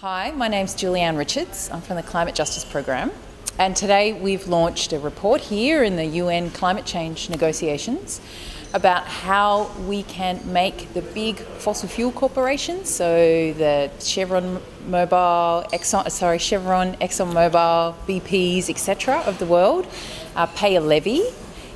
Hi, my name's Leanne Richards. I'm from the Climate Justice Program, and today we've launched a report here in the UN climate change negotiations about how we can make the big fossil fuel corporations, so the Chevron, ExxonMobil, BPs, etc. of the world, pay a levy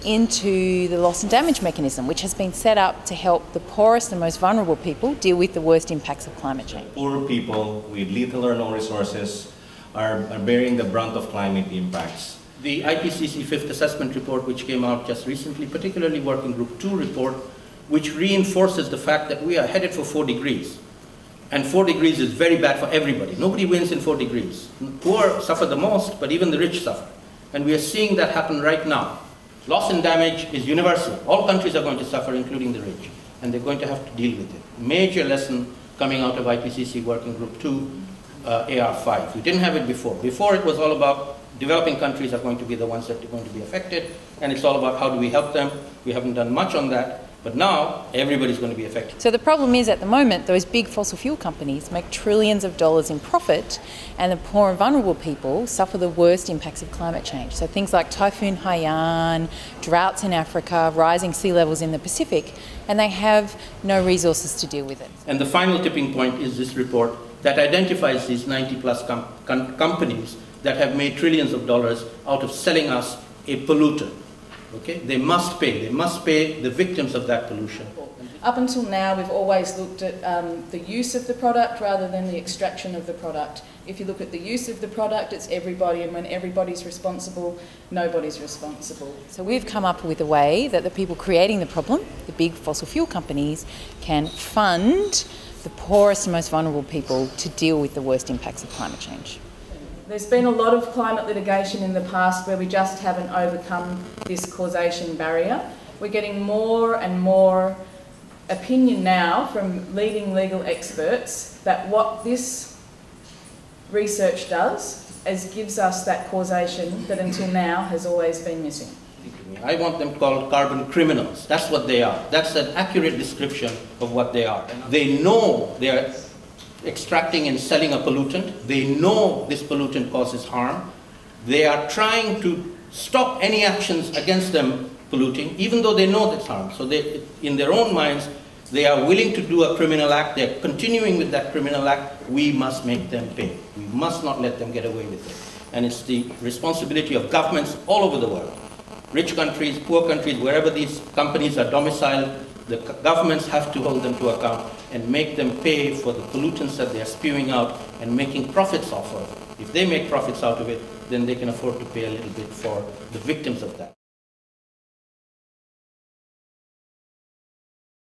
into the loss and damage mechanism, which has been set up to help the poorest and most vulnerable people deal with the worst impacts of climate change. Poor people with little or no resources are bearing the brunt of climate impacts. The IPCC Fifth Assessment Report, which came out just recently, particularly Working Group 2 report, which reinforces the fact that we are headed for 4 degrees. And 4 degrees is very bad for everybody. Nobody wins in 4 degrees. Poor suffer the most, but even the rich suffer. And we are seeing that happen right now. Loss and damage is universal. All countries are going to suffer, including the rich, and they're going to have to deal with it. Major lesson coming out of IPCC Working Group 2, AR5. We didn't have it before. Before it was all about developing countries are going to be the ones that are going to be affected, and it's all about how do we help them. We haven't done much on that, but now everybody's going to be affected. So the problem is, at the moment, those big fossil fuel companies make trillions of dollars in profit, and the poor and vulnerable people suffer the worst impacts of climate change. So things like Typhoon Haiyan, droughts in Africa, rising sea levels in the Pacific, and they have no resources to deal with it. And the final tipping point is this report that identifies these 90-plus companies that have made trillions of dollars out of selling us a polluter. Okay? They must pay. They must pay the victims of that pollution. Up until now, we've always looked at the use of the product rather than the extraction of the product. If you look at the use of the product, it's everybody, and when everybody's responsible, nobody's responsible. So we've come up with a way that the people creating the problem, the big fossil fuel companies, can fund the poorest and most vulnerable people to deal with the worst impacts of climate change. There's been a lot of climate litigation in the past where we just haven't overcome this causation barrier. We're getting more and more opinion now from leading legal experts that what this research does is gives us that causation that until now has always been missing. I want them called carbon criminals. That's what they are. That's an accurate description of what they are. They know they are extracting and selling a pollutant. They know this pollutant causes harm. They are trying to stop any actions against them polluting, even though they know that's harm. So they, in their own minds, they are willing to do a criminal act. They're continuing with that criminal act. We must make them pay. We must not let them get away with it. And it's the responsibility of governments all over the world. Rich countries, poor countries, wherever these companies are domiciled, the governments have to hold them to account and make them pay for the pollutants that they are spewing out and making profits off of. If they make profits out of it, then they can afford to pay a little bit for the victims of that.